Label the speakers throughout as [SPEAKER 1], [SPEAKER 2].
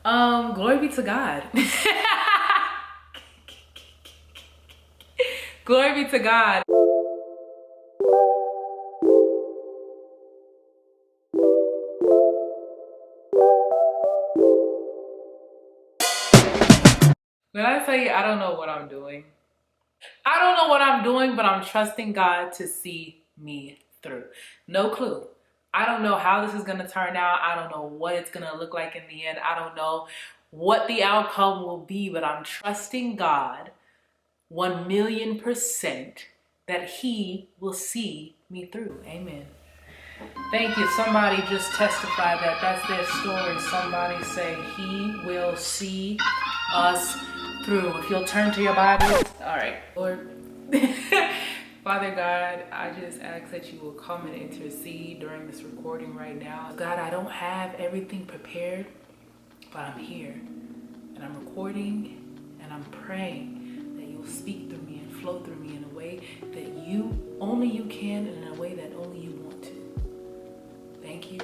[SPEAKER 1] Glory be to God. Glory be to God. When I tell you I don't know what I'm doing, I don't know what I'm doing, but I'm trusting God to see me through. No clue. I don't know how this is going to turn out. I don't know what it's going to look like in the end. I don't know what the outcome will be, but I'm trusting God 1,000,000% that He will see me through. Amen. Thank you. Somebody just testified that that's their story. Somebody say He will see us through. If you'll turn to your Bible. All right, Lord. Father God, I just ask that you will come and intercede during this recording right now. God, I don't have everything prepared, but I'm here and I'm recording and I'm praying that you'll speak through me and flow through me in a way that only you can, and in a way that only you want to. Thank you,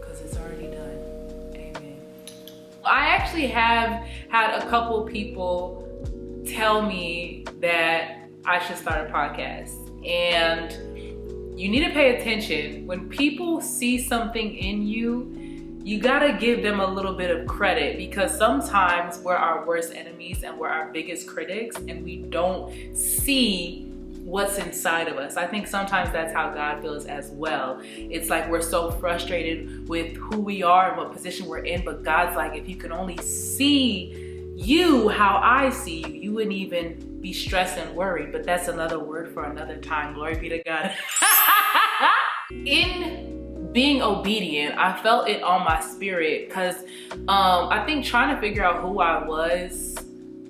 [SPEAKER 1] because it's already done. Amen. I actually have had a couple people tell me that I should start a podcast. And you need to pay attention. When people see something in you, you gotta give them a little bit of credit, because sometimes we're our worst enemies and we're our biggest critics, and we don't see what's inside of us. I think sometimes that's how God feels as well. It's like we're so frustrated with who we are and what position we're in, but God's like, if you could only see you how I see you, you wouldn't even be stressed and worried. But that's another word for another time. Glory be to God. In being obedient, I felt it on my spirit, because I think trying to figure out who I was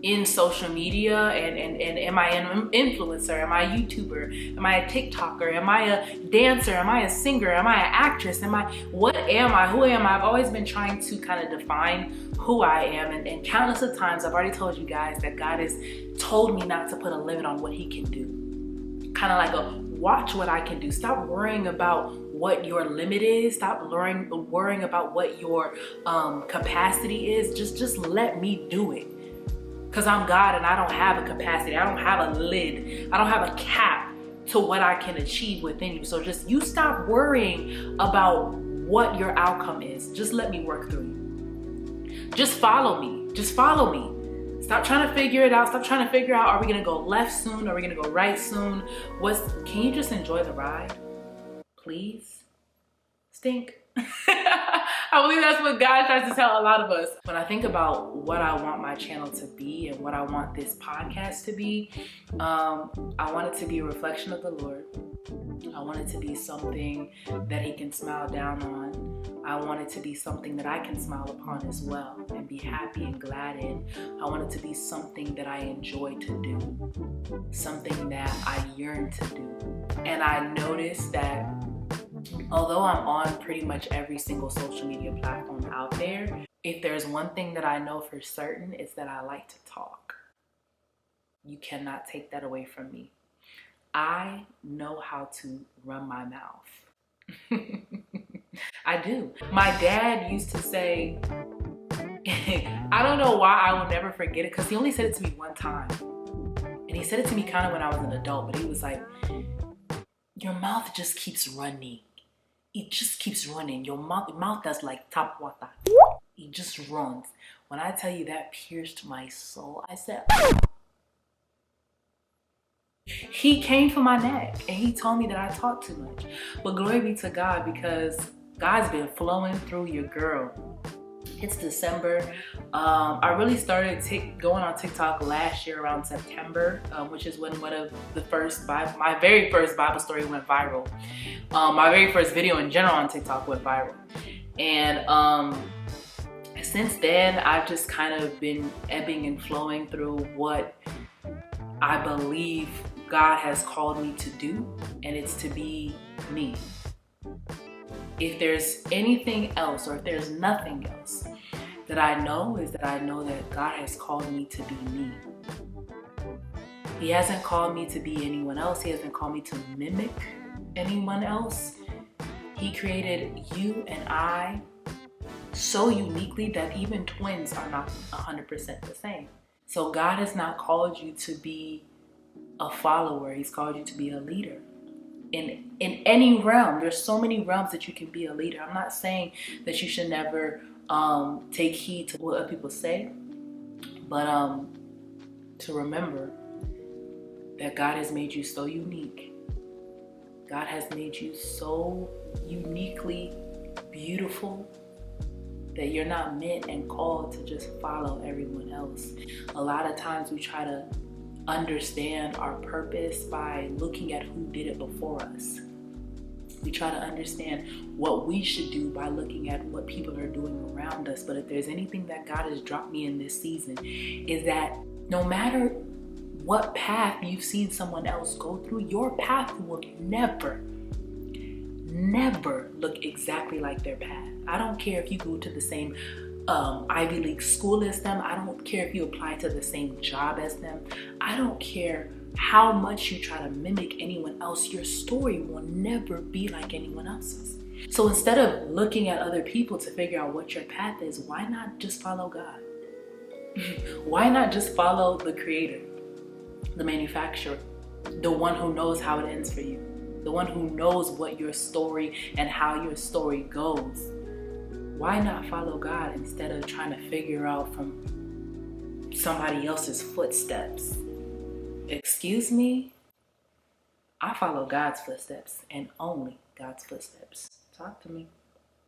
[SPEAKER 1] in social media, and am I an influencer? Am I a YouTuber? Am I a TikToker? Am I a dancer? Am I a singer? Am I an actress? What am I? Who am I? I've always been trying to kind of define who I am, and countless of times I've already told you guys that God has told me not to put a limit on what He can do. Kind of like a watch what I can do. Stop worrying about what your limit is. Stop worrying about what your capacity is. Just let me do it. Because I'm God and I don't have a capacity. I don't have a lid. I don't have a cap to what I can achieve within you. So just you stop worrying about what your outcome is. Just let me work through you. Just follow me. Just follow me. Stop trying to figure it out. Stop trying to figure out, are we going to go left soon? Are we going to go right soon? Can you just enjoy the ride? Please? Stink. I believe that's what God tries to tell a lot of us. When I think about what I want my channel to be and what I want this podcast to be, I want it to be a reflection of the Lord. I want it to be something that He can smile down on. I want it to be something that I can smile upon as well and be happy and glad in. I want it to be something that I enjoy to do, something that I yearn to do. And I noticed that although I'm on pretty much every single social media platform out there, if there's one thing that I know for certain, it's that I like to talk. You cannot take that away from me. I know how to run my mouth. I do. My dad used to say, I don't know why, I will never forget it, because he only said it to me one time. And he said it to me kind of when I was an adult, but he was like, your mouth just keeps running. It just keeps running. Your mouth does like tap water. It just runs. When I tell you that pierced my soul, I said, he came for my neck and he told me that I talk too much. But glory be to God, because God's been flowing through your girl. It's December. I really started going on TikTok last year around September, which is when my very first Bible story went viral. My very first video in general on TikTok went viral. And since then, I've just kind of been ebbing and flowing through what I believe God has called me to do, and it's to be me. If there's anything else, or if there's nothing else that I know, is that I know that God has called me to be me. He hasn't called me to be anyone else. He hasn't called me to mimic anyone else. He created you and I so uniquely that even twins are not 100% the same. So God has not called you to be a follower. He's called you to be a leader. In any realm, there's so many realms that you can be a leader. I'm not saying that you should never take heed to what other people say, but to remember that God has made you so unique. God has made you so uniquely beautiful that you're not meant and called to just follow everyone else. A lot of times we try to understand our purpose by looking at who did it before us. We try to understand what we should do by looking at what people are doing around us. But if there's anything that God has dropped me in this season, is that no matter what path you've seen someone else go through, your path will never look exactly like their path. I don't care if you go to the same Ivy League school as them. I don't care if you apply to the same job as them. I don't care how much you try to mimic anyone else. Your story will never be like anyone else's. So instead of looking at other people to figure out what your path is, why not just follow God? Why not just follow the creator, the manufacturer, the one who knows how it ends for you, the one who knows what your story and how your story goes? Why not follow God instead of trying to figure out from somebody else's footsteps? Excuse me? I follow God's footsteps and only God's footsteps. Talk to me.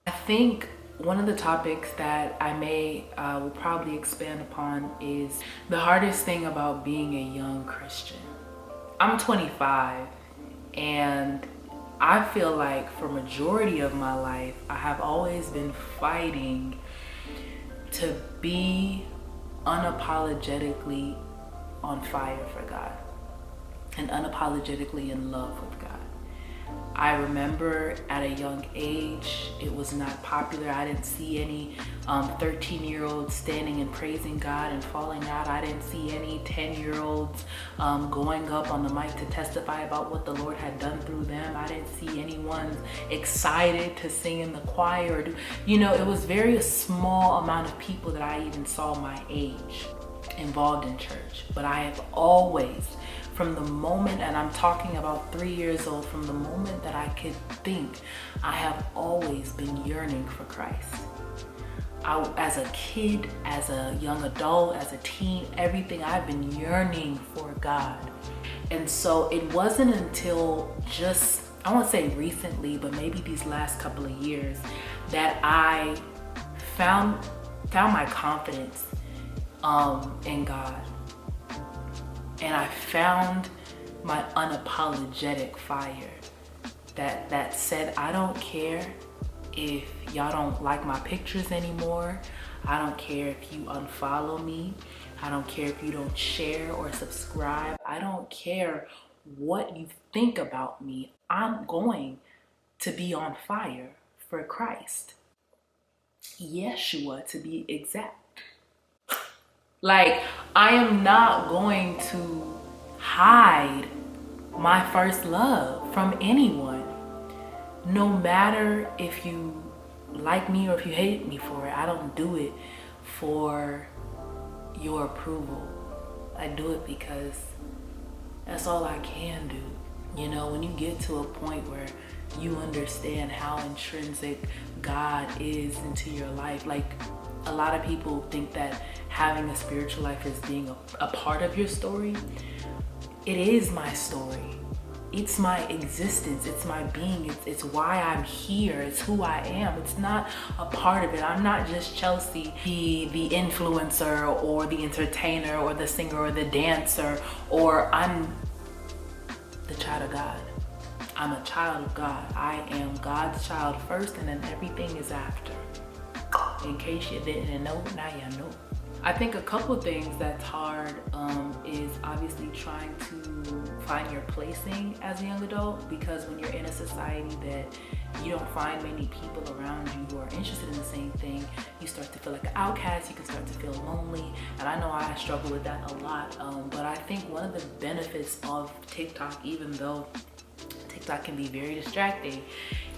[SPEAKER 1] I think one of the topics that I will probably expand upon is the hardest thing about being a young Christian. I'm 25, and I feel like for majority of my life, I have always been fighting to be unapologetically on fire for God and unapologetically in love with God. I remember at a young age, it was not popular. I didn't see any 13-year-olds standing and praising God and falling out. I didn't see any 10-year-olds going up on the mic to testify about what the Lord had done through them. I didn't see anyone excited to sing in the choir. It was very small amount of people that I even saw my age involved in church. But I have always, from the moment, and I'm talking about 3 years old, from the moment that I could think, I have always been yearning for Christ. As a kid, as a young adult, as a teen, everything, I've been yearning for God. And so it wasn't until just, I won't say recently, but maybe these last couple of years, that I found my confidence in God. And I found my unapologetic fire that said, I don't care if y'all don't like my pictures anymore. I don't care if you unfollow me. I don't care if you don't share or subscribe. I don't care what you think about me. I'm going to be on fire for Christ. Yeshua, to be exact. Like, I am not going to hide my first love from anyone. No matter if you like me or if you hate me for it, I don't do it for your approval. I do it because that's all I can do. When you get to a point where you understand how intrinsic God is into your life, like, a lot of people think that having a spiritual life is being a part of your story. It is my story. It's my existence. It's my being. It's why I'm here. It's who I am. It's not a part of it. I'm not just Chelsea, the influencer or the entertainer or the singer or the dancer, or I'm the child of God. I'm a child of God. I am God's child first, and then everything is after. In case you didn't know, now you know. I think a couple things that's hard is obviously trying to find your placing as a young adult, because when you're in a society that you don't find many people around you who are interested in the same thing, you start to feel like an outcast. You can start to feel lonely, and I know I struggle with that a lot. But I think one of the benefits of TikTok, even though TikTok can be very distracting,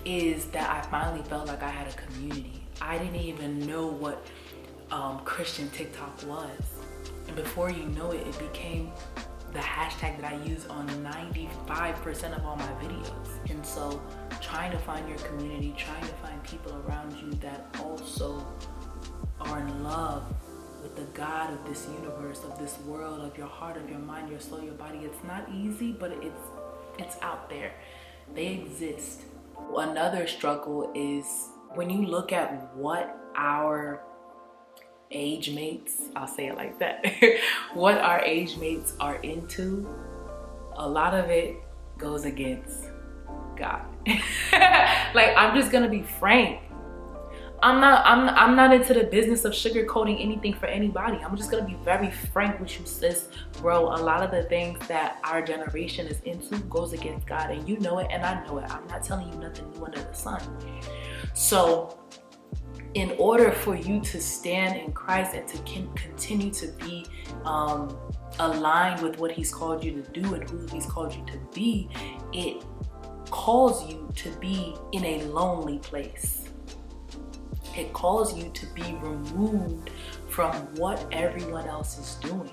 [SPEAKER 1] is that I finally felt like I had a community. I didn't even know what Christian TikTok was. And before you know it, it became the hashtag that I use on 95% of all my videos. And so trying to find your community, trying to find people around you that also are in love with the God of this universe, of this world, of your heart, of your mind, your soul, your body. It's not easy, but it's out there. They exist. Another struggle is when you look at what our age mates, I'll say it like that, what our age mates are into, a lot of it goes against God. Like, I'm just gonna be frank. I'm not into the business of sugarcoating anything for anybody. I'm just gonna be very frank with you, sis. Bro, a lot of the things that our generation is into goes against God, and you know it and I know it. I'm not telling you nothing new under the sun. So in order for you to stand in Christ and to continue to be aligned with what he's called you to do and who he's called you to be, it calls you to be in a lonely place. It calls you to be removed from what everyone else is doing.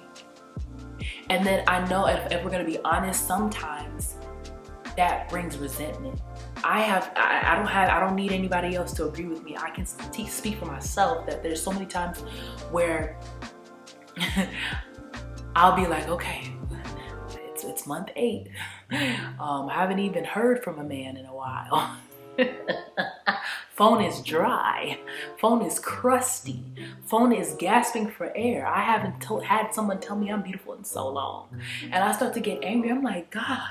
[SPEAKER 1] And then I know if we're gonna be honest, sometimes that brings resentment. I don't need anybody else to agree with me. I can speak for myself that there's so many times where I'll be like, okay, it's month 8. I haven't even heard from a man in a while. Phone is dry. Phone is crusty. Phone is gasping for air. I haven't had someone tell me I'm beautiful in so long. And I start to get angry. I'm like, God,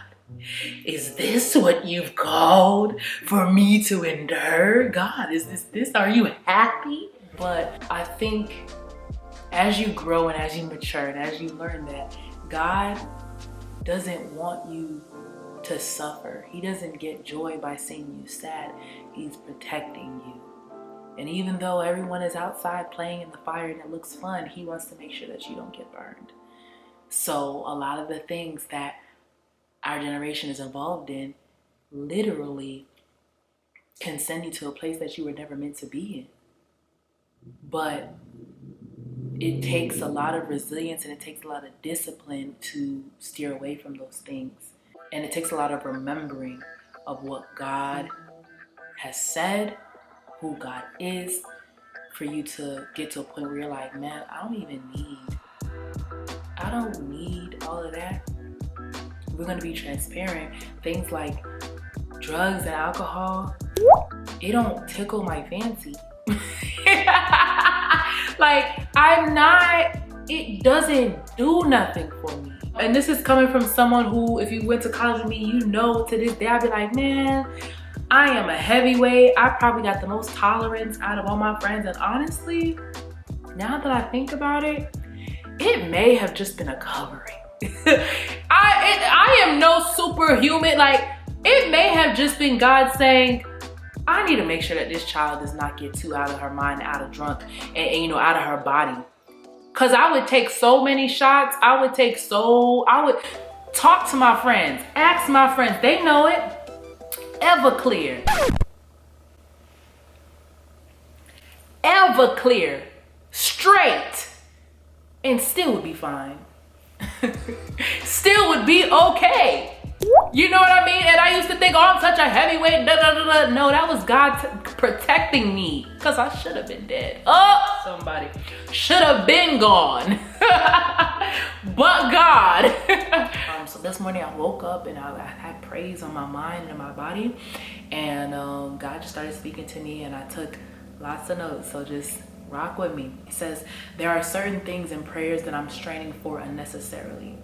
[SPEAKER 1] is this what you've called for me to endure? God, is this? Are you happy? But I think as you grow and as you mature and as you learn that God doesn't want you to suffer. He doesn't get joy by seeing you sad. He's protecting you. And even though everyone is outside playing in the fire and it looks fun, he wants to make sure that you don't get burned. So a lot of the things that our generation is involved in literally can send you to a place that you were never meant to be in. But it takes a lot of resilience and it takes a lot of discipline to steer away from those things. And it takes a lot of remembering of what God has said, who God is, for you to get to a point where you're like, man, I don't need all of that. We're gonna be transparent. Things like drugs and alcohol, it don't tickle my fancy. Like, it doesn't do nothing for me. And this is coming from someone who, if you went to college with me, you know, to this day, I'd be like, man, I am a heavyweight. I probably got the most tolerance out of all my friends. And honestly, now that I think about it, it may have just been a covering. I am no superhuman. Like, it may have just been God saying, I need to make sure that this child does not get too out of her mind, out of drunk, and you know, out of her body. Cause I would take so many shots. I would talk to my friends, ask my friends, they know it. Everclear, straight, and still would be fine. Still would be okay. You know what I mean? And I used to think, oh, I'm such a heavyweight, No, that was God protecting me, because I should have been dead. Oh, somebody should have been gone. But God. So this morning I woke up and I had praise on my mind and my body. And God just started speaking to me and I took lots of notes. So just rock with me. He says, there are certain things in prayers that I'm straining for unnecessarily.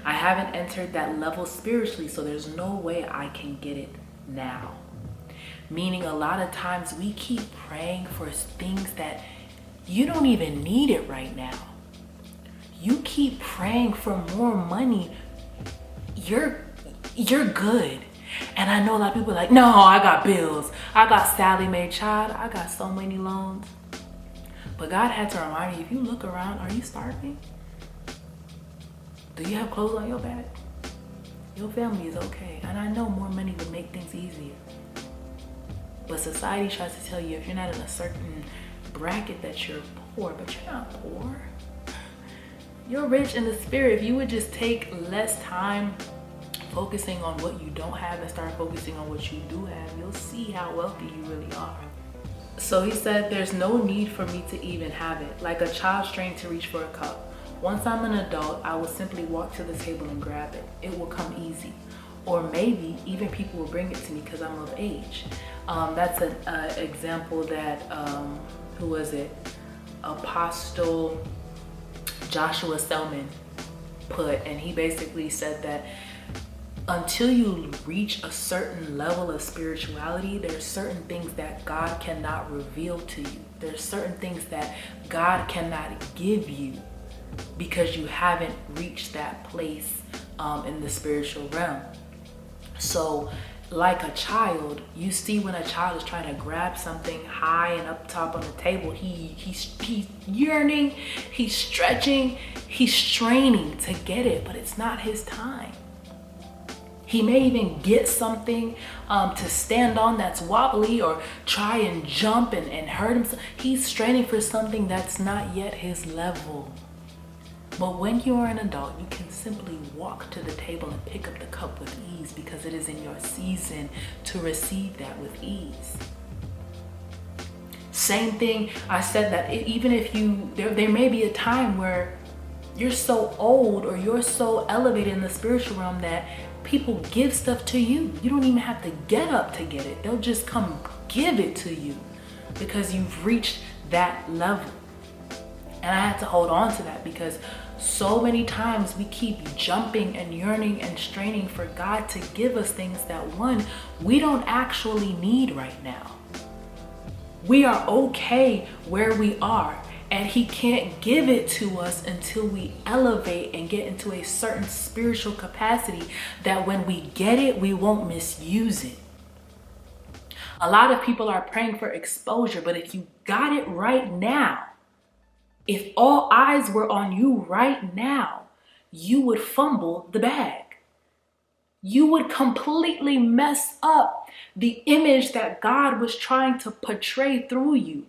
[SPEAKER 1] I haven't entered that level spiritually, so there's no way I can get it now. Meaning a lot of times we keep praying for things that you don't even need it right now. You keep praying for more money. You're good. And I know a lot of people are like, no, I got bills. I got Sally Mae, child. I got so many loans. But God had to remind me, if you look around, are you starving? Do you have clothes on your back? Your family is okay. And I know more money would make things easier. But society tries to tell you if you're not in a certain bracket that you're poor, but you're not poor. You're rich in the spirit. If you would just take less time focusing on what you don't have and start focusing on what you do have, you'll see how wealthy you really are. So he said, there's no need for me to even have it. Like a child trained to reach for a cup. Once I'm an adult, I will simply walk to the table and grab it. It will come easy. Or maybe even people will bring it to me because I'm of age. That's an example that, who was it? Apostle Joshua Selman put, and he basically said that until you reach a certain level of spirituality, there's certain things that God cannot reveal to you. There's certain things that God cannot give you because you haven't reached that place in the spiritual realm. So like a child, you see when a child is trying to grab something high and up top on the table, he's yearning, he's stretching, he's straining to get it, but it's not his time. He may even get something to stand on that's wobbly or try and jump and hurt himself. He's straining for something that's not yet his level. But when you are an adult, you can simply walk to the table and pick up the cup with ease because it is in your season to receive that with ease. Same thing, I said that even if there may be a time where you're so old or you're so elevated in the spiritual realm that people give stuff to you. You don't even have to get up to get it. They'll just come give it to you because you've reached that level. And I had to hold on to that because so many times we keep jumping and yearning and straining for God to give us things that, one, we don't actually need right now. We are okay where we are, and he can't give it to us until we elevate and get into a certain spiritual capacity that when we get it, we won't misuse it. A lot of people are praying for exposure, but if you got it right now, if all eyes were on you right now, you would fumble the bag. You would completely mess up the image that God was trying to portray through you.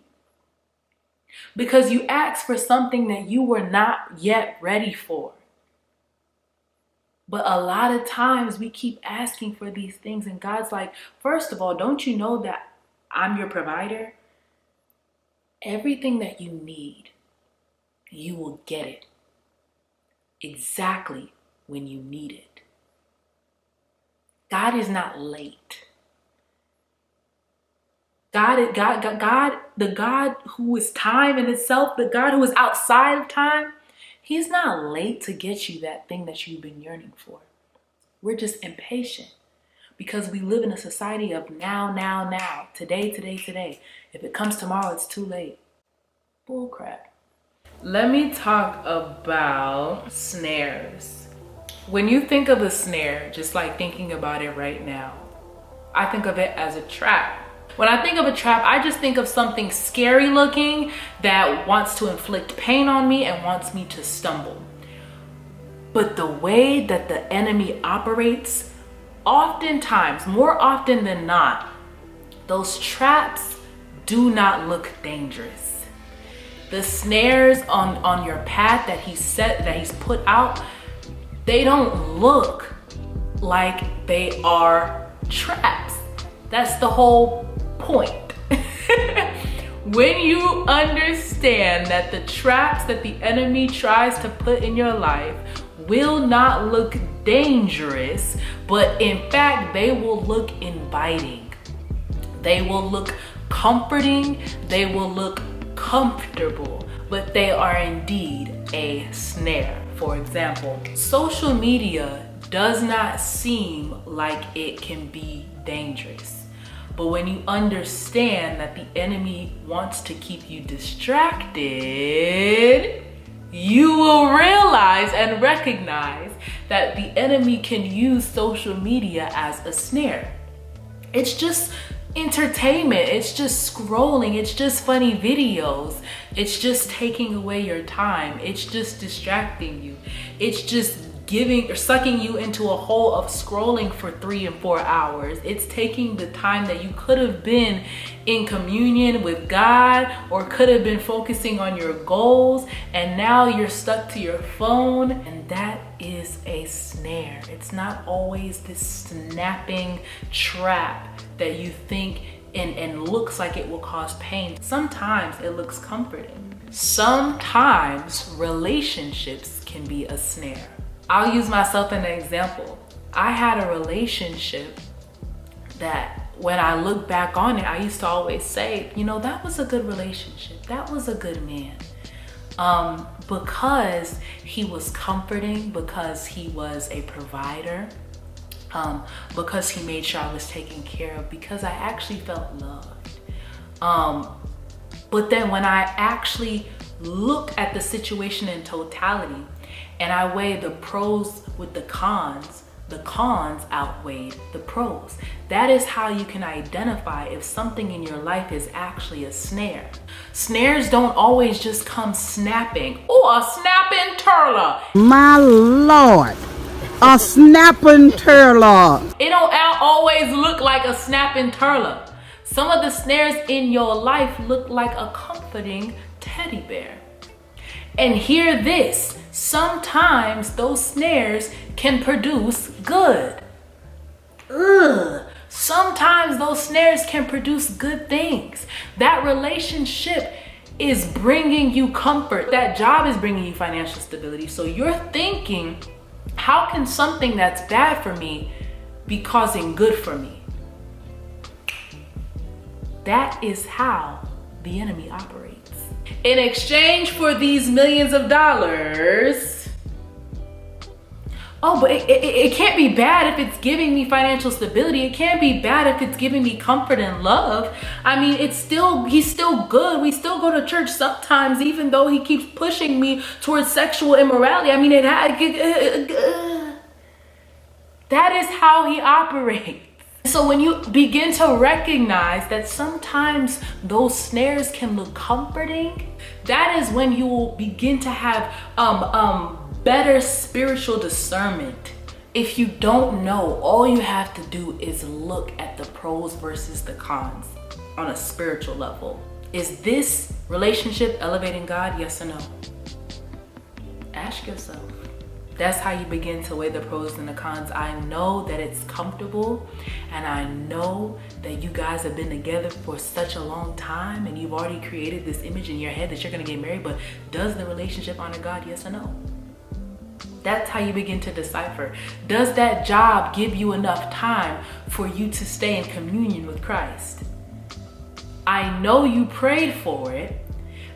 [SPEAKER 1] Because you asked for something that you were not yet ready for. But a lot of times we keep asking for these things and God's like, first of all, don't you know that I'm your provider? Everything that you need, you will get it exactly when you need it. God is not late. God, the God who is time in itself, the God who is outside of time, he's not late to get you that thing that you've been yearning for. We're just impatient because we live in a society of now, today. If it comes tomorrow, it's too late. Bull crap. Let me talk about snares. When you think of a snare, just like thinking about it right now, I think of it as a trap. When I think of a trap, I just think of something scary looking that wants to inflict pain on me and wants me to stumble. But the way that the enemy operates, oftentimes, more often than not, those traps do not look dangerous. The snares on your path that he's put out, they don't look like they are traps. That's the whole point. When you understand that the traps that the enemy tries to put in your life will not look dangerous, but in fact, they will look inviting. They will look comforting. They will look comfortable, but they are indeed a snare. For example, social media does not seem like it can be dangerous. But when you understand that the enemy wants to keep you distracted, you will realize and recognize that the enemy can use social media as a snare. It's just entertainment. It's just scrolling. It's just funny videos. It's just taking away your time. It's just distracting you. It's just giving or sucking you into a hole of scrolling for 3 and 4 hours. It's taking the time that you could have been in communion with God or could have been focusing on your goals, and now you're stuck to your phone, and that is a snare. It's not always this snapping trap that you think and looks like it will cause pain. Sometimes it looks comforting. Sometimes relationships can be a snare. I'll use myself as an example. I had a relationship that when I look back on it, I used to always say, you know, that was a good relationship. That was a good man. Because he was comforting, because he was a provider, because he made sure I was taken care of, because I actually felt loved. But then when I actually look at the situation in totality and I weigh the pros with the cons outweighed the pros. That is how you can identify if something in your life is actually a snare. Snares don't always just come snapping. Oh, a snapping turtle.
[SPEAKER 2] My Lord, a snapping turtle.
[SPEAKER 1] It don't always look like a snapping turtle. Some of the snares in your life look like a comforting teddy bear. And hear this, sometimes those snares can produce good. Sometimes those snares can produce good things. That relationship is bringing you comfort. That job is bringing you financial stability. So you're thinking, how can something that's bad for me be causing good for me? That is how the enemy operates. In exchange for these millions of dollars, oh, but it can't be bad if it's giving me financial stability. It can't be bad if it's giving me comfort and love. I mean, he's still good. We still go to church sometimes, even though he keeps pushing me towards sexual immorality. I mean, that is how he operates. So when you begin to recognize that sometimes those snares can look comforting, that is when you will begin to have better spiritual discernment. If you don't know, all you have to do is look at the pros versus the cons on a spiritual level. Is this relationship elevating God? Yes or no? Ask yourself. That's how you begin to weigh the pros and the cons. I know that it's comfortable, and I know that you guys have been together for such a long time and you've already created this image in your head that you're gonna get married, but does the relationship honor God? Yes or no? That's how you begin to decipher. Does that job give you enough time for you to stay in communion with Christ? I know you prayed for it,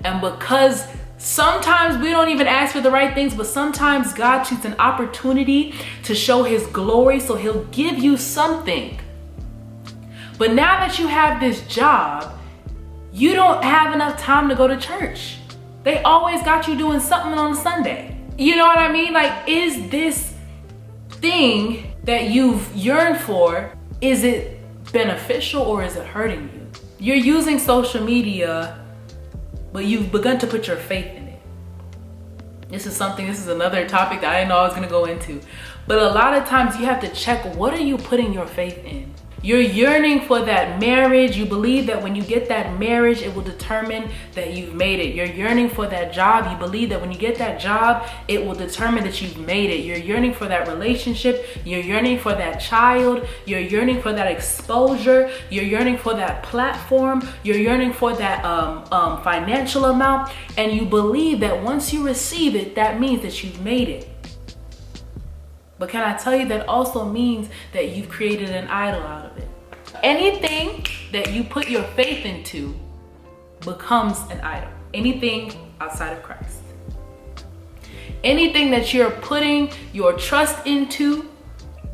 [SPEAKER 1] and because sometimes we don't even ask for the right things, but sometimes God chooses an opportunity to show his glory, so he'll give you something. But now that you have this job, you don't have enough time to go to church. They always got you doing something on Sunday. You know what I mean? Like, is this thing that you've yearned for, is it beneficial or is it hurting you? You're using social media, but you've begun to put your faith in it. This is another topic that I didn't know I was gonna go into. But a lot of times you have to check, what are you putting your faith in? You're yearning for that marriage. You believe that when you get that marriage, it will determine that you've made it. You're yearning for that job. You believe that when you get that job, it will determine that you've made it. You're yearning for that relationship. You're yearning for that child. You're yearning for that exposure. You're yearning for that platform. You're yearning for that financial amount. And you believe that once you receive it, that means that you've made it. But can I tell you that also means that you've created an idol out of it? Anything that you put your faith into becomes an idol. Anything outside of Christ. Anything that you're putting your trust into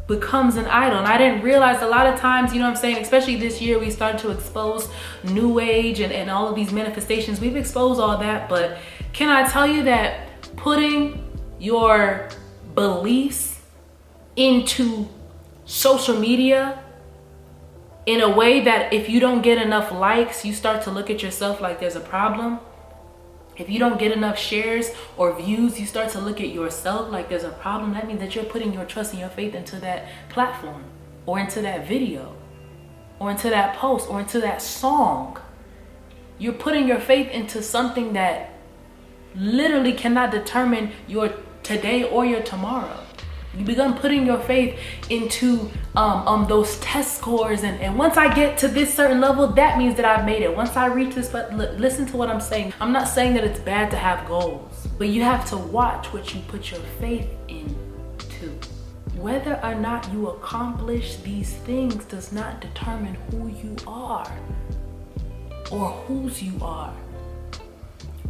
[SPEAKER 1] becomes an idol. And I didn't realize a lot of times, you know what I'm saying, especially this year, we started to expose New Age and all of these manifestations. We've exposed all that, but can I tell you that putting your beliefs into social media in a way that if you don't get enough likes, you start to look at yourself like there's a problem, If you don't get enough shares or views, you start to look at yourself like there's a problem. That means that you're putting your trust and your faith into that platform, or into that video, or into that post, or into that song. You're putting your faith into something that literally cannot determine your today or your tomorrow. You begun putting your faith into those test scores, and once I get to this certain level, that means that I've made it. Once I reach this, but listen to what I'm saying. I'm not saying that it's bad to have goals, but you have to watch what you put your faith into. Whether or not you accomplish these things does not determine who you are or whose you are.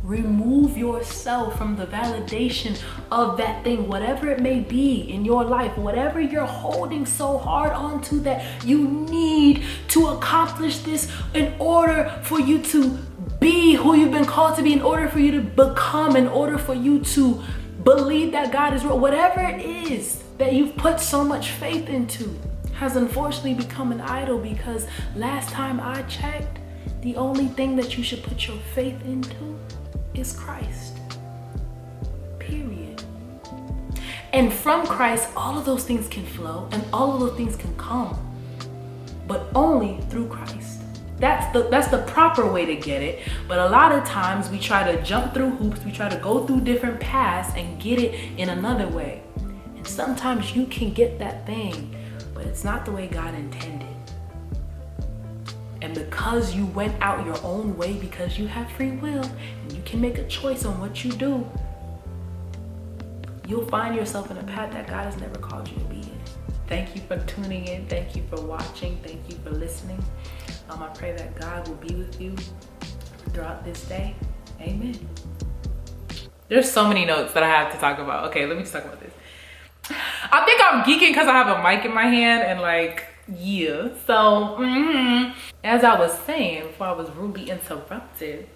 [SPEAKER 1] Remove yourself from the validation of that thing, whatever it may be in your life, whatever you're holding so hard onto that you need to accomplish this in order for you to be who you've been called to be, in order for you to become, in order for you to believe that God is real. Whatever it is that you've put so much faith into has unfortunately become an idol, because last time I checked, the only thing that you should put your faith into is Christ. Period. And from Christ, all of those things can flow and all of those things can come, but only through Christ. That's the proper way to get it. But a lot of times we try to jump through hoops, we try to go through different paths and get it in another way. And sometimes you can get that thing, but it's not the way God intended. And because you went out your own way, because you have free will and you can make a choice on what you do, you'll find yourself in a path that God has never called you to be in. Thank you for tuning in. Thank you for watching. Thank you for listening. I pray that God will be with you throughout this day. Amen. There's so many notes that I have to talk about. Okay, let me just talk about this. I think I'm geeking because I have a mic in my hand and yeah. So, as I was saying before I was rudely interrupted,